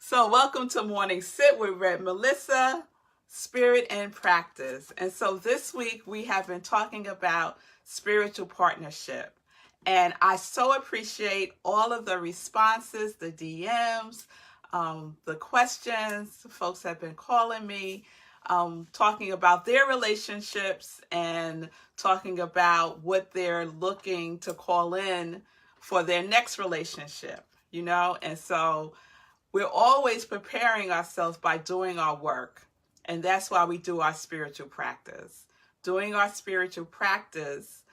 So welcome to Morning Sit with Red Melissa, Spirit and Practice. And so this week we have been talking about spiritual partnership. And I so appreciate all of the responses, the DMs, the questions. Folks have been calling me, talking about their relationships and talking about what they're looking to call in for their next relationship, And so we're always preparing ourselves by doing our work. And that's why we do our spiritual practice. Doing our spiritual practice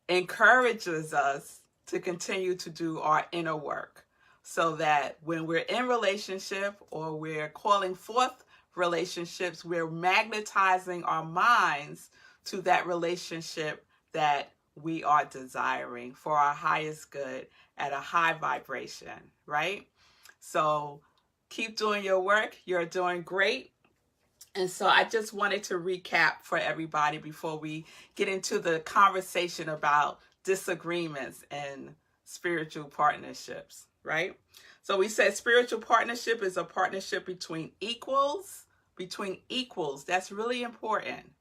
encourages us to continue to do our inner work so that when we're in relationship or we're calling forth relationships, we're magnetizing our minds to that relationship that we are desiring for our highest good at a high vibration, right? So keep doing your work. You're doing great. And so I just wanted to recap for everybody before we get into the conversation about disagreements and spiritual partnerships, right? So we said spiritual partnership is a partnership between equals. Between equals, that's really important.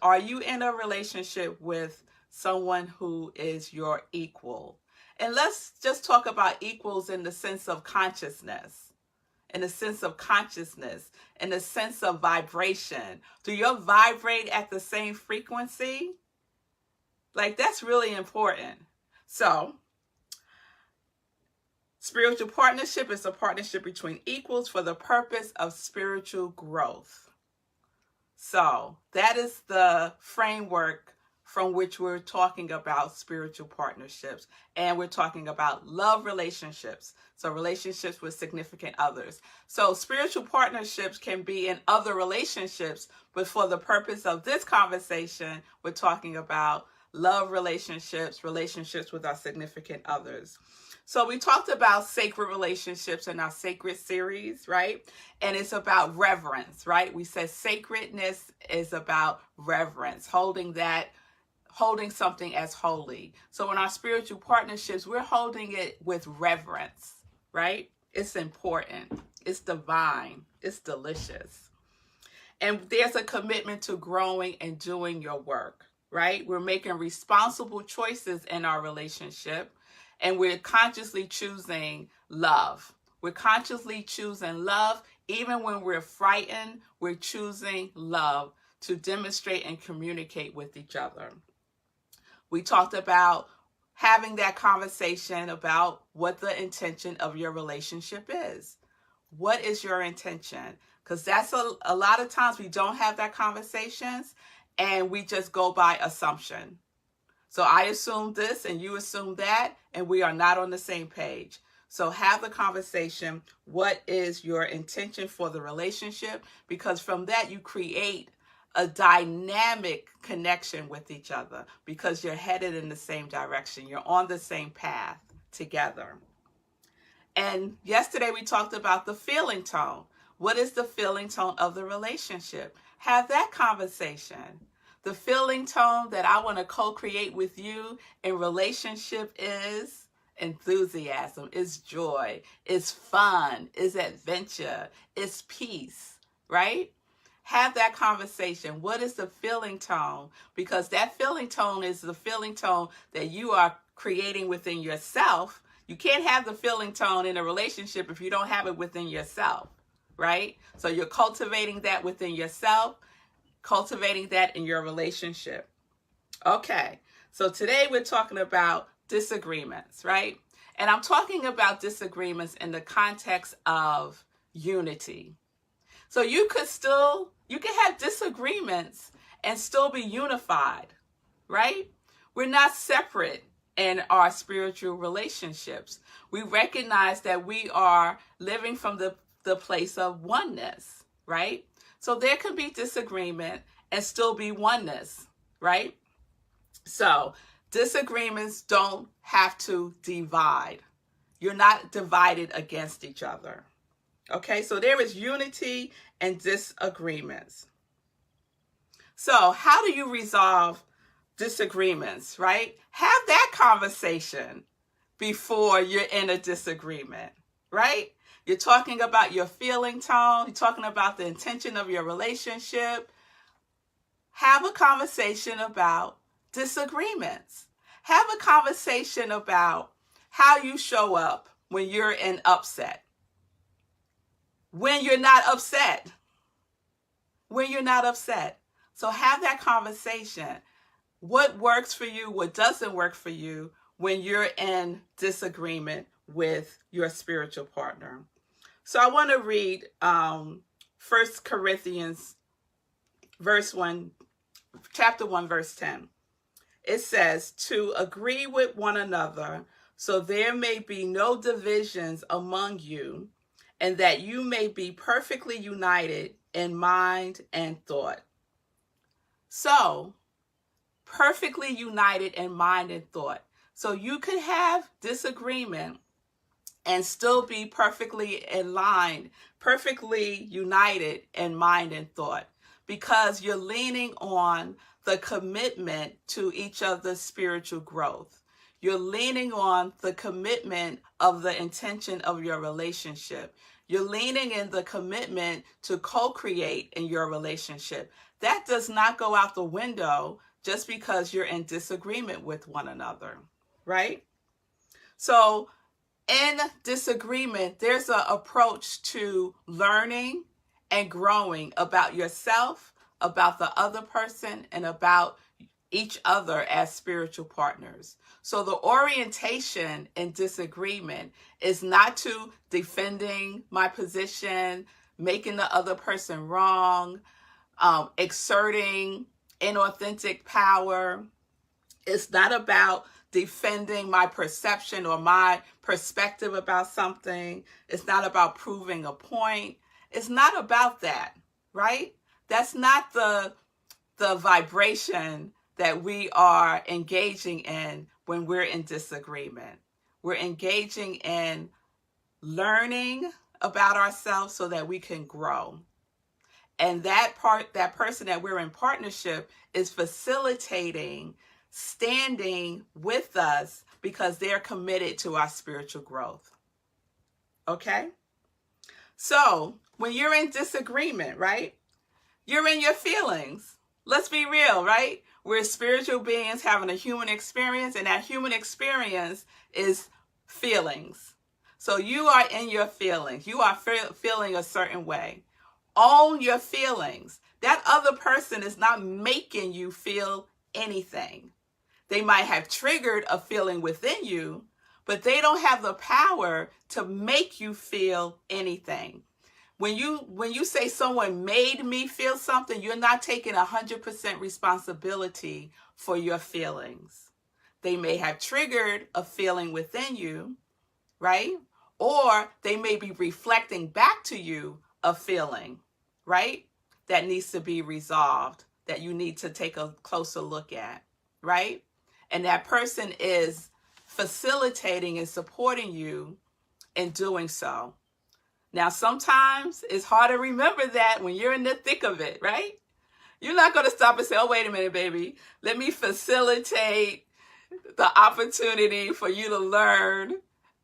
Are you in a relationship with someone who is your equal? And let's just talk about equals in the sense of consciousness, in the sense of vibration. Do you vibrate at the same frequency? That's really important. So, spiritual partnership is a partnership between equals for the purpose of spiritual growth. So, that is the framework from which we're talking about spiritual partnerships, and we're talking about love relationships, so relationships with significant others. So spiritual partnerships can be in other relationships, but for the purpose of this conversation, we're talking about love relationships, relationships with our significant others. So we talked about sacred relationships in our sacred series, right? And it's about reverence, right? We said sacredness is about reverence, holding something as holy. So in our spiritual partnerships, we're holding it with reverence, right? It's important. It's divine. It's delicious. And there's a commitment to growing and doing your work, right? We're making responsible choices in our relationship, and we're consciously choosing love. We're consciously choosing love. Even when we're frightened, we're choosing love to demonstrate and communicate with each other. We talked about having that conversation about what the intention of your relationship is. What is your intention? Because that's a lot of times we don't have that conversations and we just go by assumption. So I assume this and you assume that, and we are not on the same page. So have the conversation. What is your intention for the relationship? Because from that you create a dynamic connection with each other because you're headed in the same direction. You're on the same path together. And yesterday we talked about the feeling tone. What is the feeling tone of the relationship? Have that conversation. The feeling tone that I want to co-create with you in relationship is enthusiasm, is joy, is fun, is adventure, is peace, right? Have that conversation. What is the feeling tone? Because that feeling tone is the feeling tone that you are creating within yourself. You can't have the feeling tone in a relationship if you don't have it within yourself, right? So you're cultivating that within yourself, cultivating that in your relationship. Okay, so today we're talking about disagreements, right? And I'm talking about disagreements in the context of unity. So you can have disagreements and still be unified, right? We're not separate in our spiritual relationships. We recognize that we are living from the place of oneness, right? So there can be disagreement and still be oneness, right? So disagreements don't have to divide. You're not divided against each other. Okay, so there is unity and disagreements. So how do you resolve disagreements, right? Have that conversation before you're in a disagreement, right? You're talking about your feeling tone. You're talking about the intention of your relationship. Have a conversation about disagreements. Have a conversation about how you show up when you're in upset. When you're not upset. When you're not upset. So have that conversation. What works for you, what doesn't work for you when you're in disagreement with your spiritual partner. So I want to read 1 Corinthians chapter 1, verse 10. It says, to agree with one another, so there may be no divisions among you, and that you may be perfectly united in mind and thought. So, perfectly united in mind and thought. So you could have disagreement and still be perfectly aligned, perfectly united in mind and thought, because you're leaning on the commitment to each other's spiritual growth. You're leaning on the commitment of the intention of your relationship. You're leaning in the commitment to co-create in your relationship. That does not go out the window just because you're in disagreement with one another, right? So in disagreement, there's an approach to learning and growing about yourself, about the other person, and about each other as spiritual partners. So the orientation in disagreement is not to defending my position, making the other person wrong, exerting inauthentic power. It's not about defending my perception or my perspective about something. It's not about proving a point. It's not about that, right? That's not the vibration that we are engaging in when we're in disagreement. We're engaging in learning about ourselves so that we can grow. And that person that we're in partnership is facilitating standing with us because they're committed to our spiritual growth. Okay? So, when you're in disagreement, right? You're in your feelings. Let's be real, right? We're spiritual beings having a human experience, and that human experience is feelings. So you are in your feelings. You are feeling a certain way. Own your feelings. That other person is not making you feel anything. They might have triggered a feeling within you, but they don't have the power to make you feel anything. When you say someone made me feel something, you're not taking 100% responsibility for your feelings. They may have triggered a feeling within you, right? Or they may be reflecting back to you a feeling, right? That needs to be resolved, that you need to take a closer look at, right? And that person is facilitating and supporting you in doing so. Now, sometimes it's hard to remember that when you're in the thick of it, right? You're not going to stop and say, oh, wait a minute, baby. Let me facilitate the opportunity for you to learn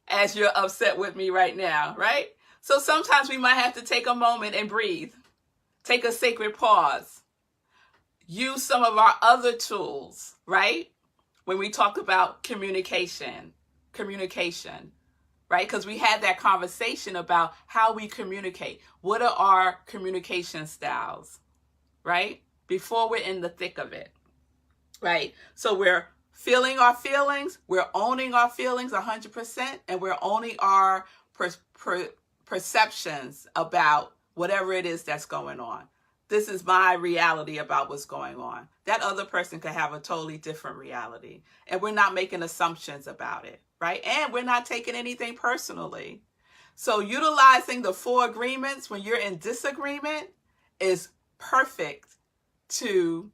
as you're upset with me right now, right? So sometimes we might have to take a moment and breathe. Take a sacred pause. Use some of our other tools, right? When we talk about communication, right? Because we had that conversation about how we communicate. What are our communication styles, right? Before we're in the thick of it, right? So we're feeling our feelings, we're owning our feelings 100%, and we're owning our perceptions about whatever it is that's going on. This is my reality about what's going on. That other person could have a totally different reality. And we're not making assumptions about it, right? And we're not taking anything personally. So utilizing the 4 agreements when you're in disagreement is perfect to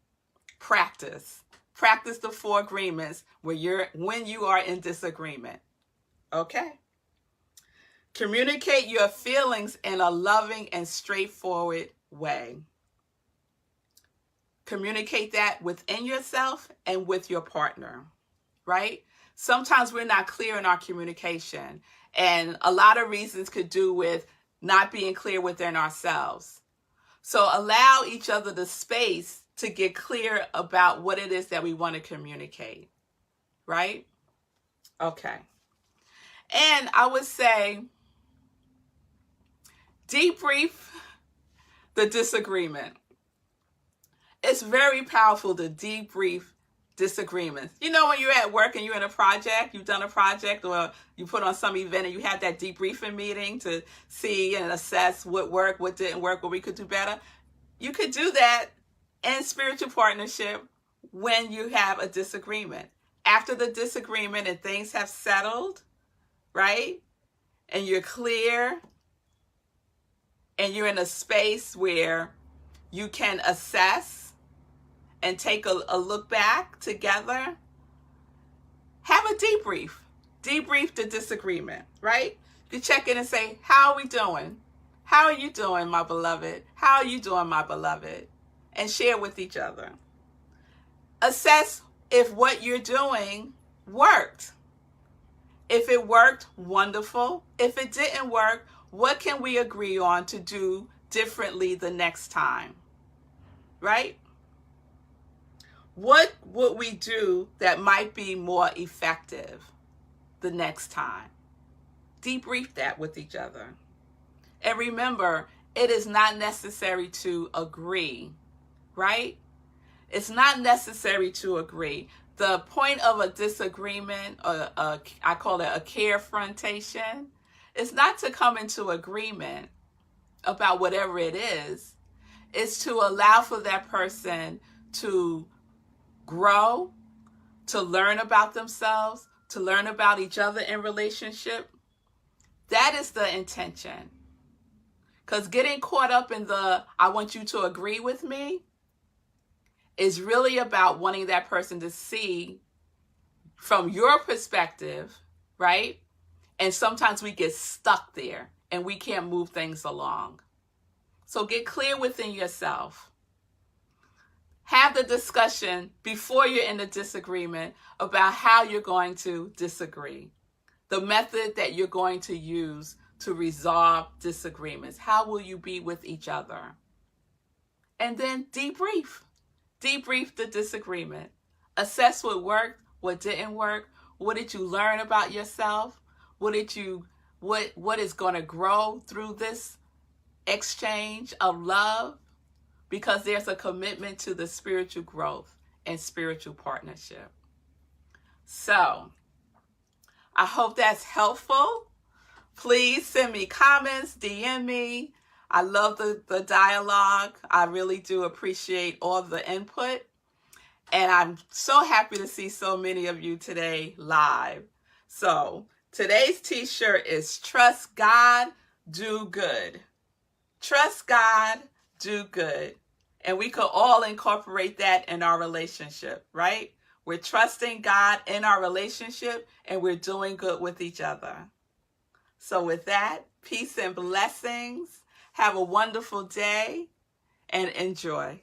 practice. Practice the 4 agreements when you are in disagreement. Okay? Communicate your feelings in a loving and straightforward way. Communicate that within yourself and with your partner, right? Sometimes we're not clear in our communication, And a lot of reasons could do with not being clear within ourselves. So allow each other the space to get clear about what it is that we want to communicate, right? Okay. And I would say, debrief the disagreement. It's very powerful to debrief disagreements. You know, when you're at work and you're in a project, you've done a project, or you put on some event and you have that debriefing meeting to see and assess what worked, what didn't work, what we could do better. You could do that in spiritual partnership when you have a disagreement. After the disagreement and things have settled, right? And you're clear and you're in a space where you can assess and take a look back together, have a debrief. Debrief the disagreement, right? You check in and say, how are we doing? How are you doing, my beloved? How are you doing, my beloved? And share with each other. Assess if what you're doing worked. If it worked, wonderful. If it didn't work, what can we agree on to do differently the next time? Right? What would we do that might be more effective the next time? Debrief that with each other. And remember, it is not necessary to agree, right? It's not necessary to agree. The point of a disagreement, I call it a carefrontation, is not to come into agreement about whatever it is. It's to allow for that person to grow, to learn about themselves, to learn about each other in relationship. That is the intention. Because getting caught up in the, I want you to agree with me, is really about wanting that person to see from your perspective, right? And sometimes we get stuck there and we can't move things along. So get clear within yourself. Have the discussion before you're in a disagreement about how you're going to disagree. The method that you're going to use to resolve disagreements. How will you be with each other? And then debrief. Debrief the disagreement. Assess what worked, what didn't work. What did you learn about yourself? What is going to grow through this exchange of love? Because there's a commitment to the spiritual growth and spiritual partnership. So, I hope that's helpful. Please send me comments, DM me. I love the dialogue. I really do appreciate all the input. And I'm so happy to see so many of you today live. So, today's t-shirt is Trust God, Do Good. Trust God, do good. And we could all incorporate that in our relationship, right? We're trusting God in our relationship and we're doing good with each other. So with that, peace and blessings. Have a wonderful day and enjoy.